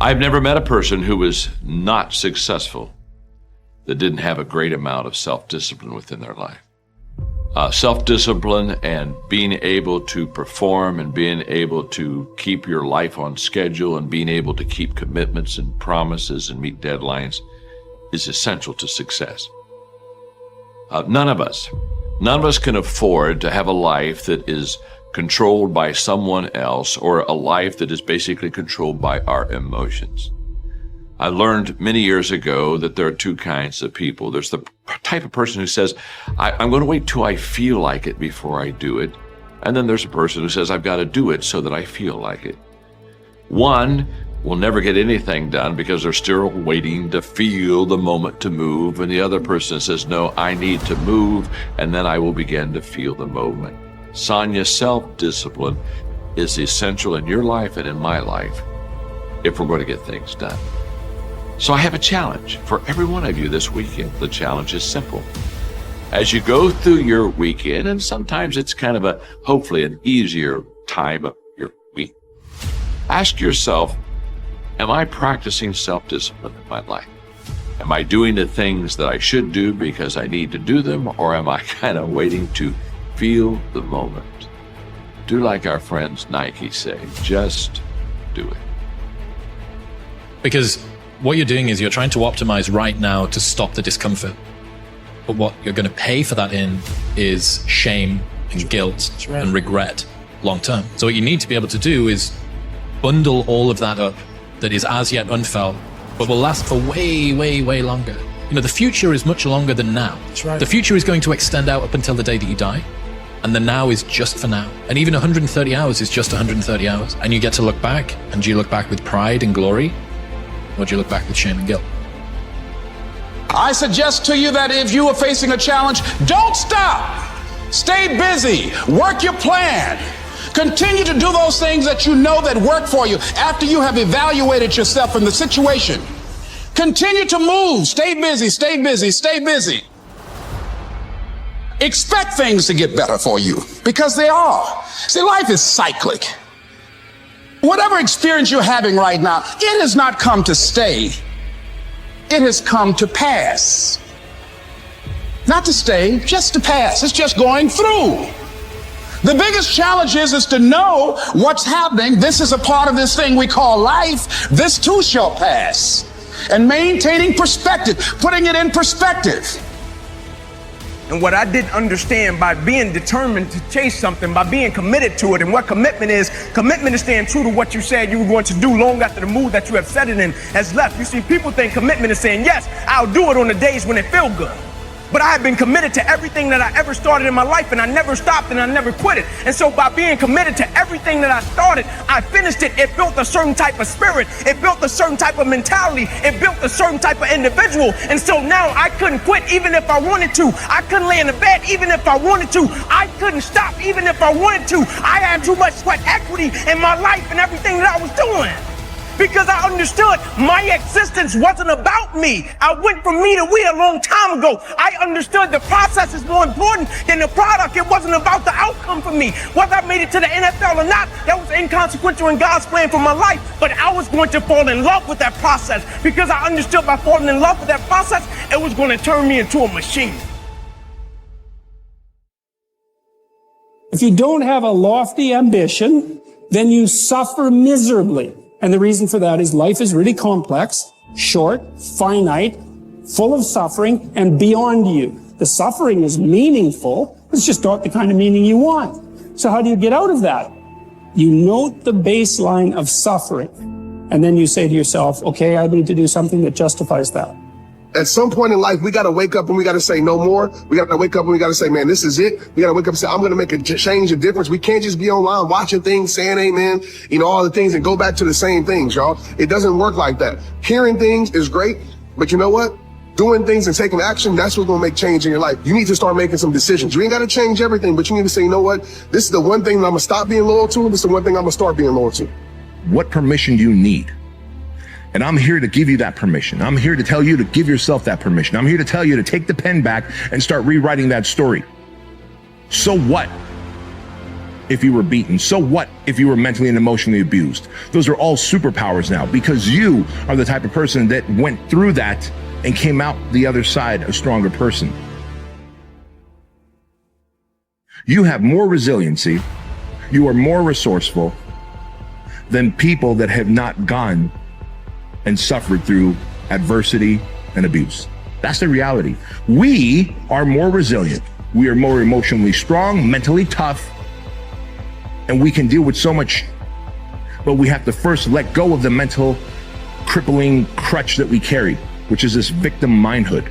I've never met a person who was not successful that didn't have a great amount of self-discipline within their life. Self-discipline and being able to perform and being able to keep your life on schedule and being able to keep commitments and promises and meet deadlines is essential to success. None of us can afford to have a life that is controlled by someone else, or a life that is basically controlled by our emotions. I learned many years ago that there are two kinds of people. There's the type of person who says, I'm going to wait till I feel like it before I do it. And then there's a person who says, I've got to do it so that I feel like it. One will never get anything done because they're still waiting to feel the moment to move. And the other person says, no, I need to move, and then I will begin to feel the moment. Sonia, self-discipline is essential in your life and in my life if we're going to get things done. So I have a challenge for every one of you this weekend. The challenge is simple. As you go through your weekend, and sometimes it's kind of hopefully an easier time of your week, ask yourself, am I practicing self-discipline in my life? Am I doing the things that I should do because I need to do them, or am I kind of waiting to feel the moment? Do like our friends Nike say, just do it. Because what you're doing is you're trying to optimize right now to stop the discomfort. But what you're going to pay for that in is shame and guilt and regret long term. So what you need to be able to do is bundle all of that up that is as yet unfelt, but will last for way, way, way longer. You know, the future is much longer than now. That's right. The future is going to extend out up until the day that you die. And the now is just for now. And even 130 hours is just 130 hours. And you get to look back, and do you look back with pride and glory? Or do you look back with shame and guilt? I suggest to you that if you are facing a challenge, don't stop. Stay busy. Work your plan. Continue to do those things that you know that work for you after you have evaluated yourself in the situation. Continue to move. Stay busy, stay busy, stay busy. Expect things to get better for you, because they are. See, life is cyclic. Whatever experience you're having right now, it has not come to stay. It has come to pass. Not to stay, just to pass. It's just going through. The biggest challenge is to know what's happening. This is a part of this thing we call life. This too shall pass. And maintaining perspective, putting it in perspective. And what I didn't understand, by being determined to chase something, by being committed to it, and what commitment is staying true to what you said you were going to do long after the mood that you have set it in has left. You see, people think commitment is saying, yes, I'll do it on the days when it feels good. But I have been committed to everything that I ever started in my life, and I never stopped and I never quit it. And so by being committed to everything that I started, I finished it. It built a certain type of spirit. It built a certain type of mentality. It built a certain type of individual. And so now I couldn't quit even if I wanted to. I couldn't lay in the bed even if I wanted to. I couldn't stop even if I wanted to. I had too much sweat equity in my life and everything that I was doing. Because I understood my existence wasn't about me. I went from me to we a long time ago. I understood the process is more important than the product. It wasn't about the outcome for me. Whether I made it to the NFL or not, that was inconsequential in God's plan for my life. But I was going to fall in love with that process, because I understood by falling in love with that process, it was going to turn me into a machine. If you don't have a lofty ambition, then you suffer miserably. And the reason for that is life is really complex, short, finite, full of suffering, and beyond you. The suffering is meaningful. It's just not the kind of meaning you want. So how do you get out of that? You note the baseline of suffering. And then you say to yourself, okay, I need to do something that justifies that. At some point in life, we got to wake up and we got to say no more. We got to wake up and we got to say, man, this is it. We got to wake up and say, I'm going to make a change, a difference. We can't just be online watching things, saying amen, all the things, and go back to the same things, y'all. It doesn't work like that. Hearing things is great, but you know what? Doing things and taking action, that's what's going to make change in your life. You need to start making some decisions. You ain't got to change everything, but you need to say, you know what? This is the one thing that I'm going to stop being loyal to. This is the one thing I'm going to start being loyal to. What permission do you need? And I'm here to give you that permission. I'm here to tell you to give yourself that permission. I'm here to tell you to take the pen back and start rewriting that story. So what? if you were beaten? So what if you were mentally and emotionally abused? Those are all superpowers now, because you are the type of person that went through that and came out the other side a stronger person. You have more resiliency, you are more resourceful than people that have not gone and suffered through adversity and abuse. That's the reality. We are more resilient. We are more emotionally strong, mentally tough, and we can deal with so much, but we have to first let go of the mental crippling crutch that we carry, which is this victim mindhood.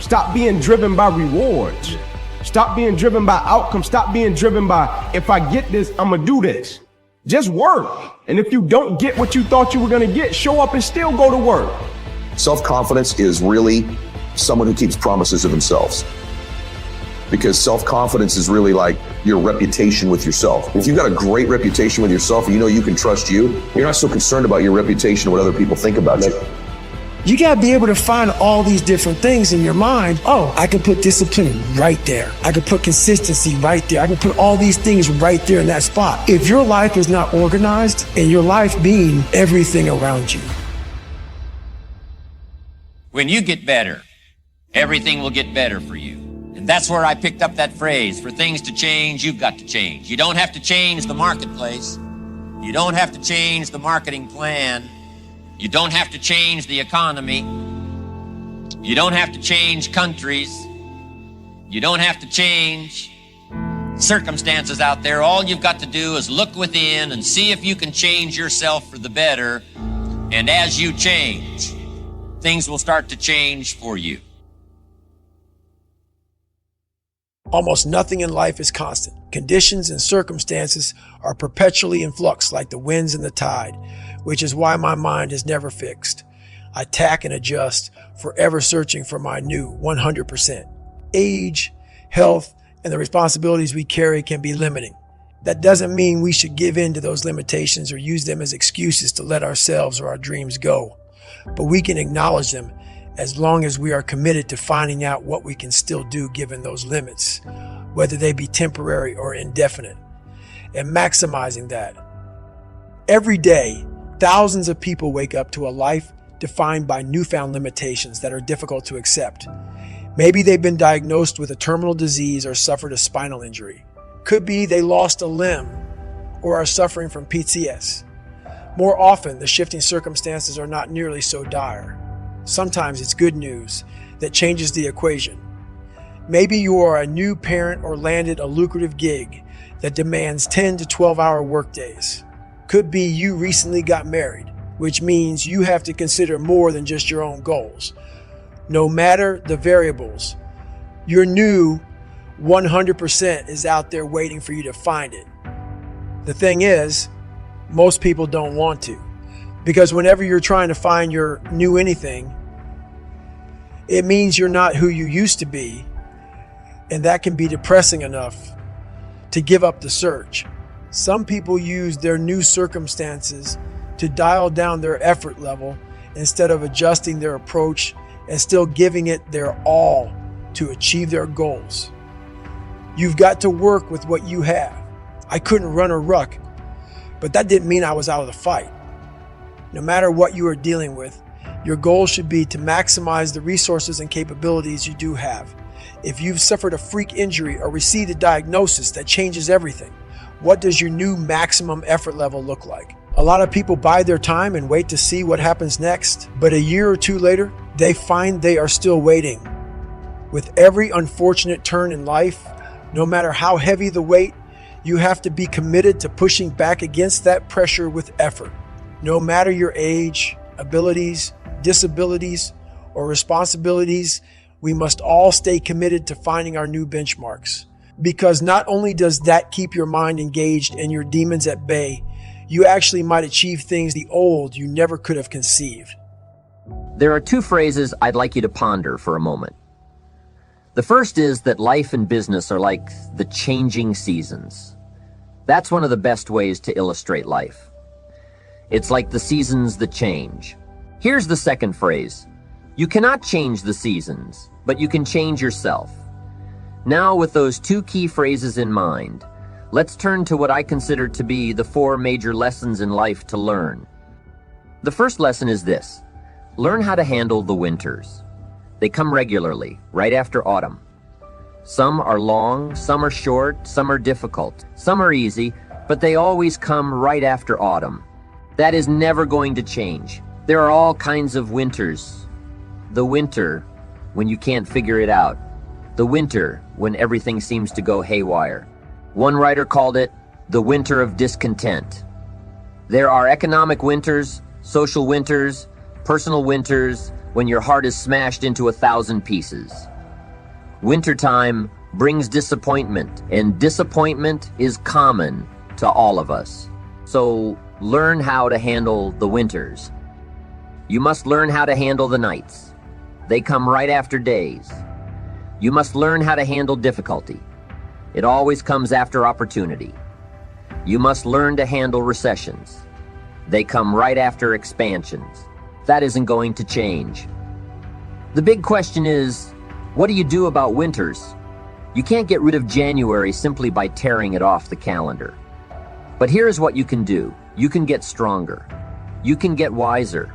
Stop being driven by rewards. Stop being driven by outcomes. Stop being driven by, if I get this, I'm gonna do this. Just work. And if you don't get what you thought you were gonna get, show up and still go to work. Self-confidence is really someone who keeps promises of themselves. Because self-confidence is really like your reputation with yourself. If you've got a great reputation with yourself and you know you can trust you, you're not so concerned about your reputation or what other people think about you. You gotta be able to find all these different things in your mind. Oh, I can put discipline right there. I can put consistency right there. I can put all these things right there in that spot. If your life is not organized, and your life being everything around you. When you get better, everything will get better for you. And that's where I picked up that phrase, for things to change, you've got to change. You don't have to change the marketplace. You don't have to change the marketing plan. You don't have to change the economy. You don't have to change countries. You don't have to change circumstances out there. All you've got to do is look within and see if you can change yourself for the better. And as you change, things will start to change for you. Almost nothing in life is constant. Conditions and circumstances are perpetually in flux like the winds and the tide, which is why my mind is never fixed. I tack and adjust, forever searching for my new 100%. Age, health, and the responsibilities we carry can be limiting. That doesn't mean we should give in to those limitations or use them as excuses to let ourselves or our dreams go. But we can acknowledge them as long as we are committed to finding out what we can still do given those limits, whether they be temporary or indefinite, and maximizing that. Every day, thousands of people wake up to a life defined by newfound limitations that are difficult to accept. Maybe they've been diagnosed with a terminal disease or suffered a spinal injury. Could be they lost a limb or are suffering from PTS. More often, the shifting circumstances are not nearly so dire. Sometimes it's good news that changes the equation. Maybe you are a new parent or landed a lucrative gig that demands 10 to 12-hour workdays. Could be you recently got married, which means you have to consider more than just your own goals. No matter the variables, your new 100% is out there waiting for you to find it. The thing is, most people don't want to, because whenever you're trying to find your new anything, it means you're not who you used to be, and that can be depressing enough to give up the search. Some people use their new circumstances to dial down their effort level instead of adjusting their approach and still giving it their all to achieve their goals. You've got to work with what you have. I couldn't run a ruck, but that didn't mean I was out of the fight. No matter what you are dealing with, your goal should be to maximize the resources and capabilities you do have. If you've suffered a freak injury or received a diagnosis that changes everything, what does your new maximum effort level look like? A lot of people bide their time and wait to see what happens next, but a year or two later, they find they are still waiting. With every unfortunate turn in life, no matter how heavy the weight, you have to be committed to pushing back against that pressure with effort. No matter your age, abilities, disabilities, or responsibilities, we must all stay committed to finding our new benchmarks. Because not only does that keep your mind engaged and your demons at bay, you actually might achieve things the old you never could have conceived. There are two phrases I'd like you to ponder for a moment. The first is that life and business are like the changing seasons. That's one of the best ways to illustrate life. It's like the seasons that change. Here's the second phrase. You cannot change the seasons, but you can change yourself. Now, with those two key phrases in mind, let's turn to what I consider to be the 4 major lessons in life to learn. The first lesson is this: learn how to handle the winters. They come regularly, right after autumn. Some are long, some are short, some are difficult, some are easy, but they always come right after autumn. That is never going to change. There are all kinds of winters. The winter when you can't figure it out. The winter when everything seems to go haywire. One writer called it the winter of discontent. There are economic winters, social winters, personal winters, when your heart is smashed into 1,000 pieces. Wintertime brings disappointment, and disappointment is common to all of us. So learn how to handle the winters. You must learn how to handle the nights. They come right after days. You must learn how to handle difficulty. It always comes after opportunity. You must learn to handle recessions. They come right after expansions. That isn't going to change. The big question is, what do you do about winters? You can't get rid of January simply by tearing it off the calendar. But here's what you can do. You can get stronger. You can get wiser.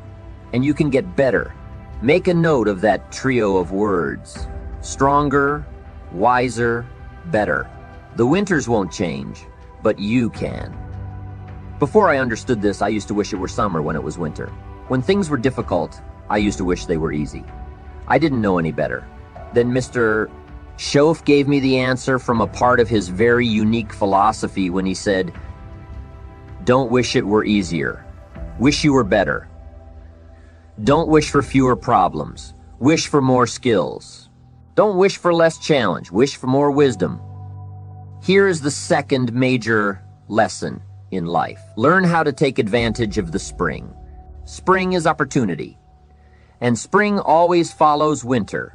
And you can get better. Make a note of that trio of words: stronger, wiser, better. The winters won't change, but you can. Before I understood this, I used to wish it were summer when it was winter. When things were difficult, I used to wish they were easy. I didn't know any better. Then Mr. Shoaff gave me the answer from a part of his very unique philosophy when he said, "Don't wish it were easier. Wish you were better. Don't wish for fewer problems. Wish for more skills. Don't wish for less challenge. Wish for more wisdom." Here is the second major lesson in life. Learn how to take advantage of the spring. Spring is opportunity. And spring always follows winter.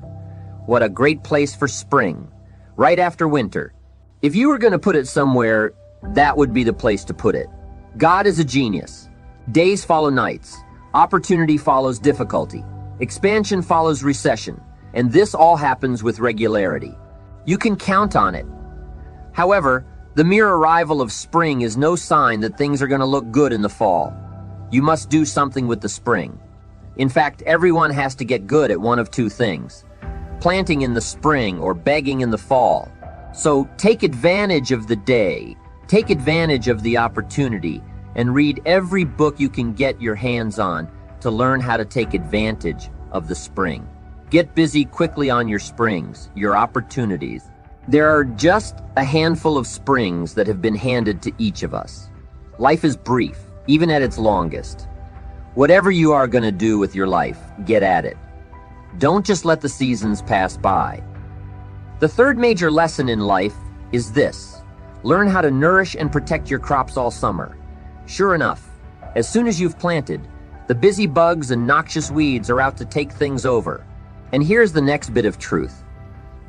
What a great place for spring, right after winter. If you were going to put it somewhere, that would be the place to put it. God is a genius. Days follow nights. Opportunity follows difficulty. Expansion follows recession. And this all happens with regularity. You can count on it. However, the mere arrival of spring is no sign that things are going to look good in the fall. You must do something with the spring. In fact, everyone has to get good at one of 2 things: planting in the spring or begging in the fall. So take advantage of the day, take advantage of the opportunity, and read every book you can get your hands on to learn how to take advantage of the spring. Get busy quickly on your springs, your opportunities. There are just a handful of springs that have been handed to each of us. Life is brief, even at its longest. Whatever you are going to do with your life, get at it. Don't just let the seasons pass by. The third major lesson in life is this: learn how to nourish and protect your crops all summer. Sure enough, as soon as you've planted, the busy bugs and noxious weeds are out to take things over. And here's the next bit of truth: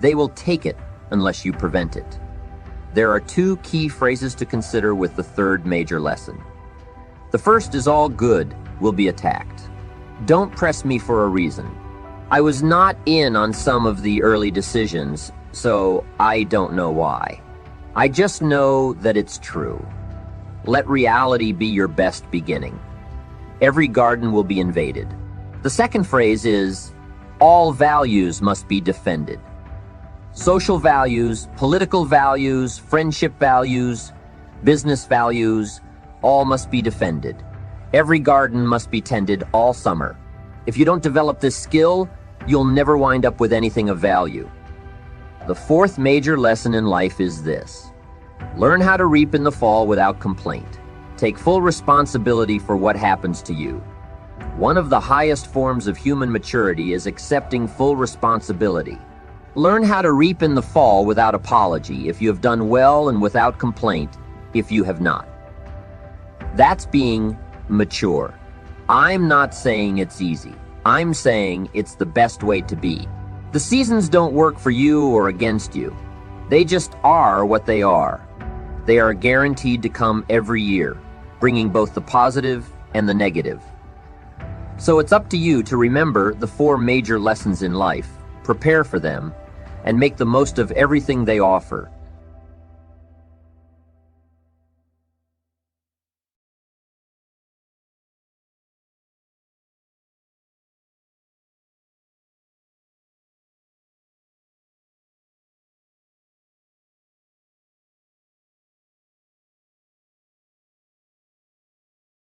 they will take it unless you prevent it. There are 2 key phrases to consider with the third major lesson. The first is all good will be attacked. Don't press me for a reason. I was not in on some of the early decisions, so I don't know why. I just know that it's true. Let reality be your best beginning. Every garden will be invaded. The second phrase is, all values must be defended. Social values, political values, friendship values, business values, all must be defended. Every garden must be tended all summer. If you don't develop this skill, you'll never wind up with anything of value. The fourth major lesson in life is this: learn how to reap in the fall without complaint. Take full responsibility for what happens to you. One of the highest forms of human maturity is accepting full responsibility. Learn how to reap in the fall without apology if you have done well, and without complaint if you have not. That's being mature. I'm not saying it's easy. I'm saying it's the best way to be. The seasons don't work for you or against you. They just are what they are. They are guaranteed to come every year, bringing both the positive and the negative. So it's up to you to remember the 4 major lessons in life, prepare for them, and make the most of everything they offer.